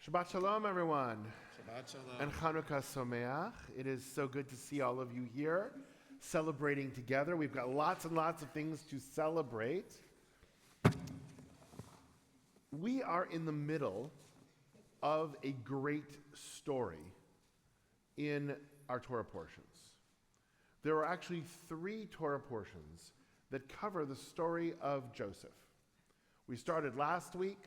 Shabbat Shalom, everyone. Shabbat Shalom. And Chanukah Someach. It is so good to see all of you here celebrating together. We've got lots and lots of things to celebrate. We are in the middle of a great story in our Torah portions. There are actually 3 Torah portions that cover the story of Joseph. We started last week.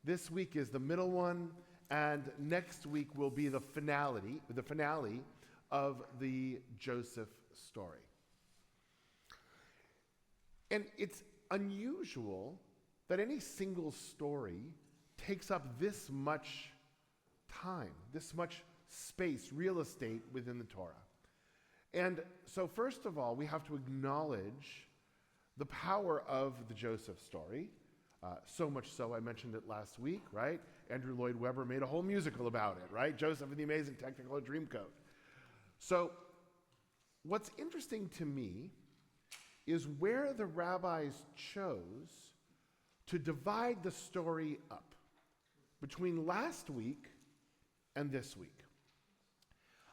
This week is the middle one, and next week will be the finale of the Joseph story. And it's unusual that any single story takes up this much time, this much space, real estate within the Torah. And so first of all, we have to acknowledge the power of the Joseph story. So much so, I mentioned it last week, right? Andrew Lloyd Webber made a whole musical about it, right? Joseph and the Amazing Technicolor Dreamcoat. So what's interesting to me is where the rabbis chose to divide the story up between last week and this week.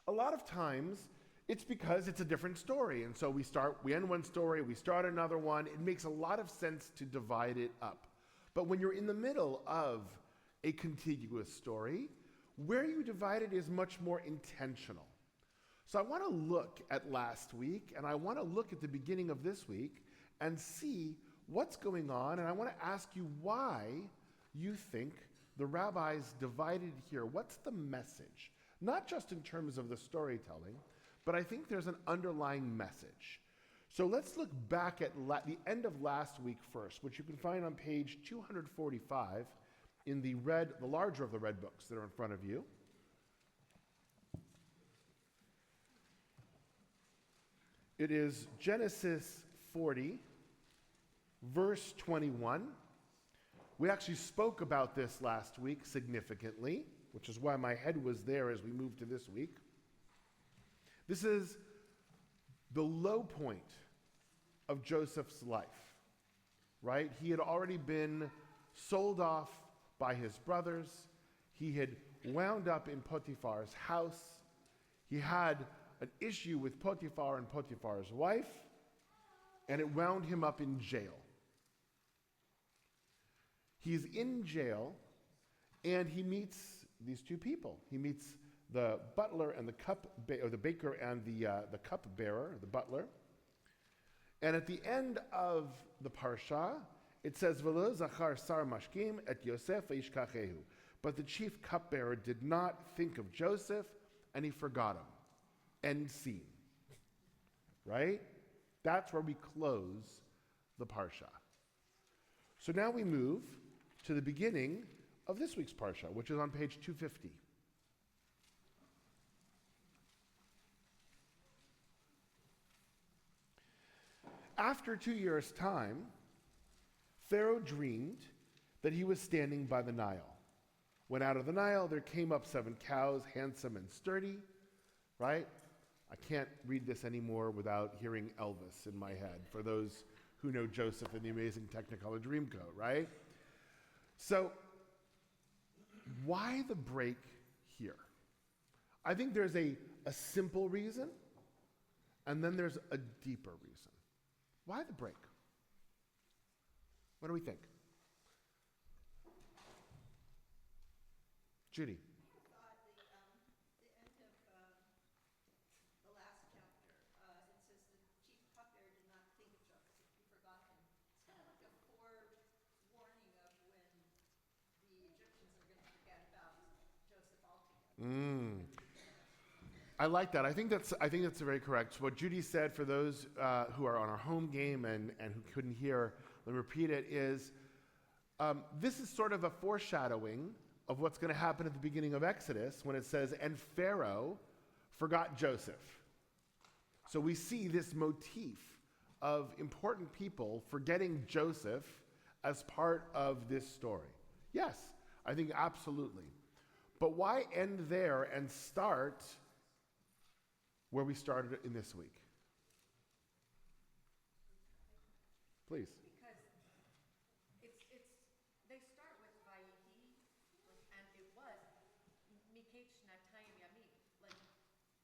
A lot of times, it's because it's a different story. And so we end one story, we start another one. It makes a lot of sense to divide it up. But when you're in the middle of a contiguous story, where you divide it is much more intentional. So I want to look at last week, and I want to look at the beginning of this week and see what's going on. And I want to ask you why you think the rabbis divided here. What's the message? Not just in terms of the storytelling, but I think there's an underlying message. So let's look back at the end of last week first, which you can find on page 245 in the larger of the red books that are in front of you. It is Genesis 40, verse 21. We actually spoke about this last week significantly, which is why my head was there as we moved to this week. This is the low point of Joseph's life, right? He had already been sold off by his brothers. He had wound up in Potiphar's house. He had an issue with Potiphar and Potiphar's wife, and it wound him up in jail. He's in jail, and he meets these 2 people. He meets the butler and the baker and the cupbearer, the butler. And at the end of the parsha, it says, "V'lo zachar sar mashkim et Yosef v'yishkachehu." But the chief cupbearer did not think of Joseph, and he forgot him. End scene. Right? That's where we close the parsha. So now we move to the beginning of this week's parsha, which is on page 250. After 2 years' time, Pharaoh dreamed that he was standing by the Nile. When out of the Nile, there came up 7 cows, handsome and sturdy, right? I can't read this anymore without hearing Elvis in my head, for those who know Joseph and the Amazing Technicolor Dreamcoat, right? So, why the break here? I think there's a simple reason, and then there's a deeper reason. Why the break? What do we think? Judy. The end of the last chapter, it says the chief cupbearer did not think of Joseph. He forgot him. It's kind of like a forewarning of when the Egyptians are going to forget about Joseph altogether. I like that. I think that's very correct. What Judy said, for those who are on our home game and who couldn't hear, let me repeat it, is this is sort of a foreshadowing of what's going to happen at the beginning of Exodus when it says, "And Pharaoh forgot Joseph." So we see this motif of important people forgetting Joseph as part of this story. Yes, I think absolutely. But why end there and start where we started in this week? Please. Because they start with Vayihi, and it was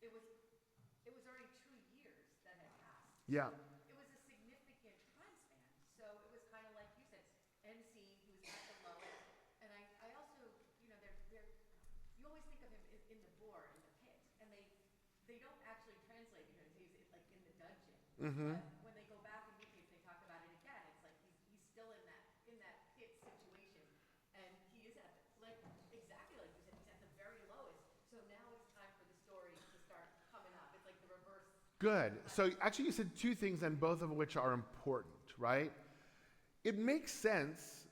it was already 2 years that had passed. Yeah. It was a significant time span. So it was kind of like you said, end scene, he was at the lowest. And I also, you always think of him in the bore, in the pit, and they don't actually translate because he's like in the dungeon. Mm-hmm. But when they go back in Miketz, they talk about it again. It's like he's still in that pit situation, and he is like exactly like you said, he's at the very lowest. So now it's time for the story to start coming up. It's like the reverse. Good. So actually you said two things, and both of which are important, right? It makes sense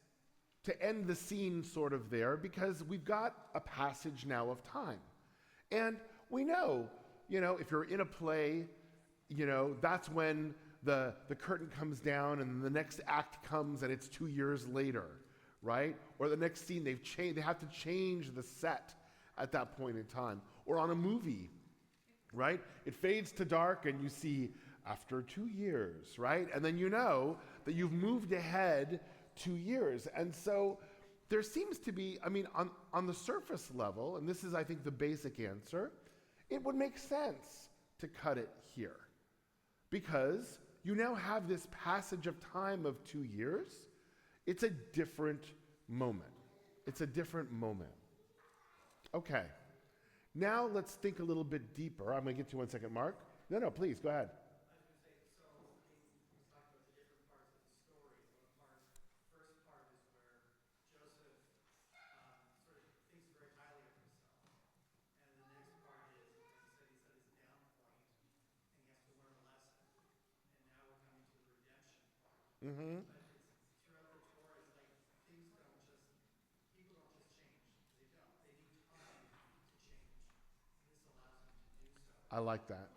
to end the scene sort of there because we've got a passage now of time. And we know, if you're in a play, that's when the curtain comes down and the next act comes and it's 2 years later, right? Or the next scene, they have to change the set at that point in time. Or on a movie, right? It fades to dark and you see after 2 years, right? And then you know that you've moved ahead 2 years. And so there seems to be, on the surface level, and this is, I think, the basic answer, it would make sense to cut it here. Because you now have this passage of time of 2 years. It's a different moment. It's a different moment. Okay. Now let's think a little bit deeper. I'm going to get to you 1 second, Mark. No, please, go ahead. I was going to say, so we talked about the different parts of the story. First part is where Joseph sort of thinks very highly of himself. And the next part is, like you said, he's at his down point, and he has to learn a lesson. And now we're coming to the redemption part. Mm-hmm. But it's throughout the Torah, it's like people don't just change. They don't. They need time to change. And this allows them to do so. I like that.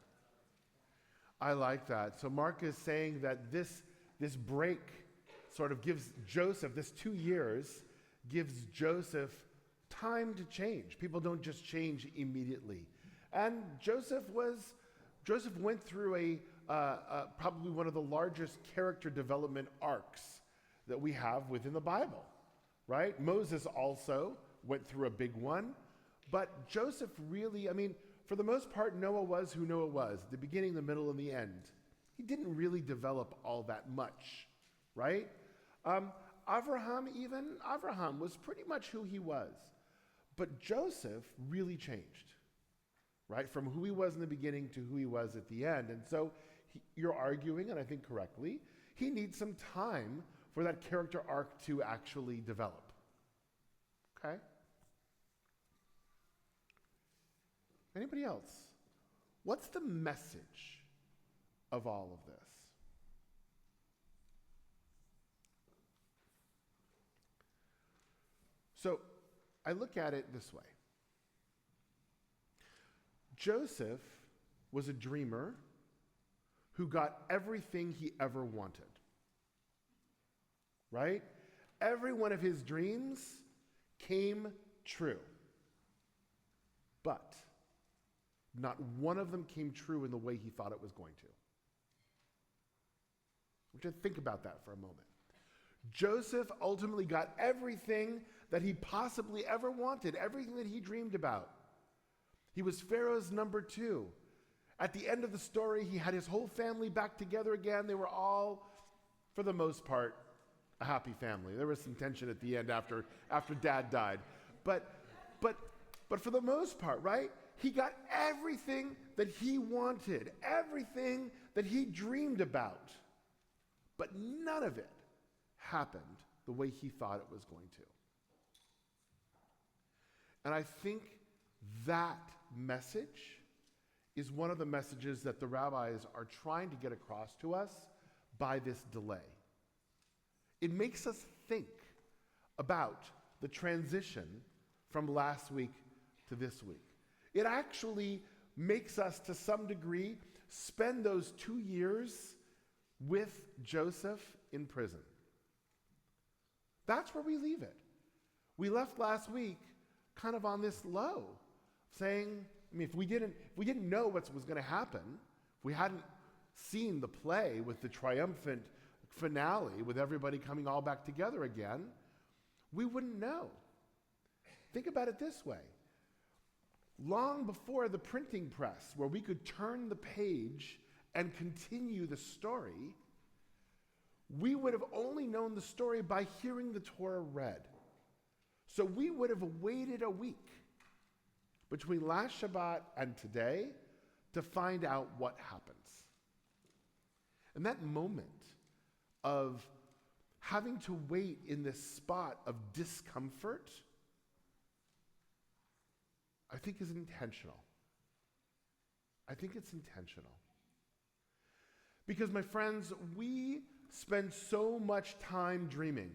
I like that. So Mark is saying that this break sort of gives Joseph, this 2 years, gives Joseph time to change. People don't just change immediately. And Joseph went through probably one of the largest character development arcs that we have within the Bible, right? Moses also went through a big one, but Joseph really, for the most part, Noah was who Noah was, the beginning, the middle, and the end. He didn't really develop all that much, right? Abraham was pretty much who he was. But Joseph really changed, right? From who he was in the beginning to who he was at the end. And so you're arguing, and I think correctly, he needs some time for that character arc to actually develop. Okay? Anybody else? What's the message of all of this? So I look at it this way. Joseph was a dreamer who got everything he ever wanted. Right? Every one of his dreams came true. But not one of them came true in the way he thought it was going to. We should think about that for a moment. Joseph ultimately got everything that he possibly ever wanted, everything that he dreamed about. He was Pharaoh's number 2. At the end of the story, he had his whole family back together again. They were all, for the most part, a happy family. There was some tension at the end after Dad died. But for the most part, right? He got everything that he wanted, everything that he dreamed about. But none of it happened the way he thought it was going to. And I think that message is one of the messages that the rabbis are trying to get across to us by this delay. It makes us think about the transition from last week to this week. It actually makes us, to some degree, spend those 2 years with Joseph in prison. That's where we leave it. We left last week kind of on this low, saying, if we didn't know what was going to happen, if we hadn't seen the play with the triumphant finale, with everybody coming all back together again, we wouldn't know. Think about it this way. long before the printing press, where we could turn the page and continue the story, we would have only known the story by hearing the Torah read. So we would have waited a week between last Shabbat and today to find out what happens. And that moment of having to wait in this spot of discomfort, I think is intentional. I think it's intentional. Because, my friends, we spend so much time dreaming,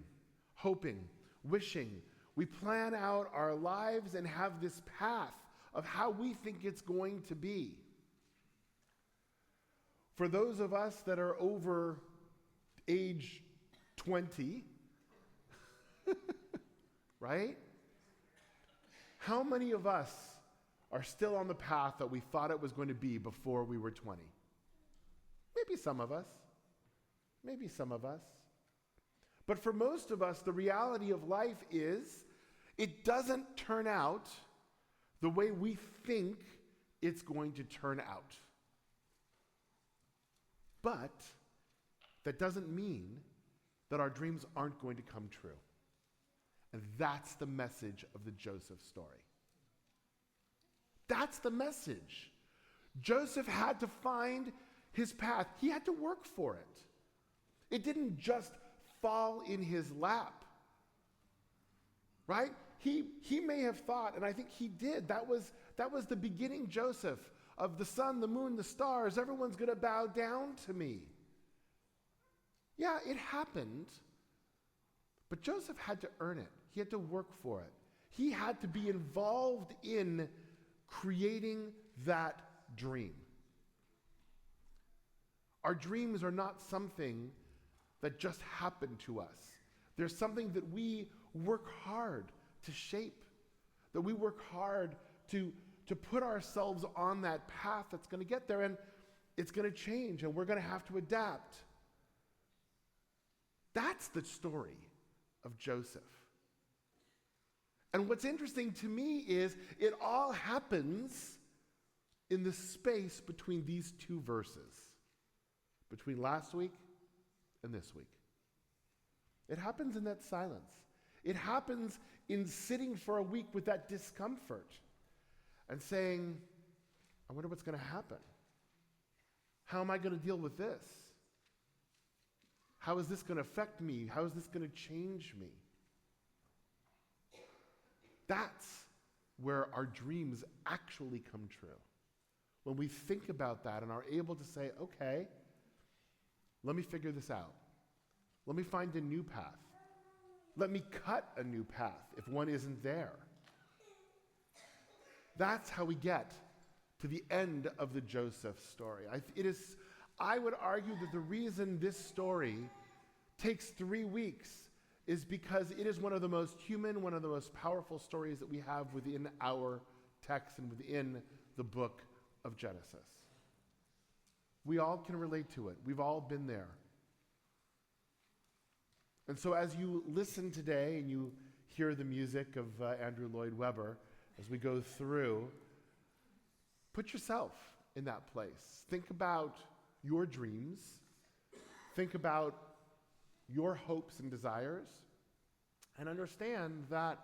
hoping, wishing. We plan out our lives and have this path of how we think it's going to be. For those of us that are over age 20, right? How many of us are still on the path that we thought it was going to be before we were 20? Maybe some of us. Maybe some of us. But for most of us, the reality of life is it doesn't turn out the way we think it's going to turn out. But that doesn't mean that our dreams aren't going to come true. And that's the message of the Joseph story. That's the message. Joseph had to find his path. He had to work for it. It didn't just fall in his lap. Right? He may have thought, and I think he did, that was the beginning Joseph of the sun, the moon, the stars. Everyone's going to bow down to me. Yeah, it happened. But Joseph had to earn it. He had to work for it. He had to be involved in creating that dream. Our dreams are not something that just happen to us. They're something that we work hard to shape, that we work hard to put ourselves on that path that's going to get there, and it's going to change, and we're going to have to adapt. That's the story of Joseph. And what's interesting to me is it all happens in the space between these two verses, between last week and this week. It happens in that silence. It happens in sitting for a week with that discomfort and saying, I wonder what's going to happen. How am I going to deal with this? How is this going to affect me? How is this going to change me? That's where our dreams actually come true. When we think about that and are able to say, okay, let me figure this out. Let me find a new path. Let me cut a new path if one isn't there. That's how we get to the end of the Joseph story. I would argue that the reason this story takes 3 weeks is because it is one of the most human, one of the most powerful stories that we have within our text and within the book of Genesis. We all can relate to it. We've all been there. And so as you listen today and you hear the music of Andrew Lloyd Webber, as we go through, put yourself in that place. Think about your dreams. Think about your hopes and desires. And understand that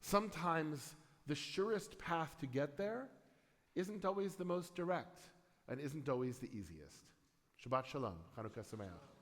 sometimes the surest path to get there isn't always the most direct and isn't always the easiest. Shabbat Shalom. Chanukah Sameach.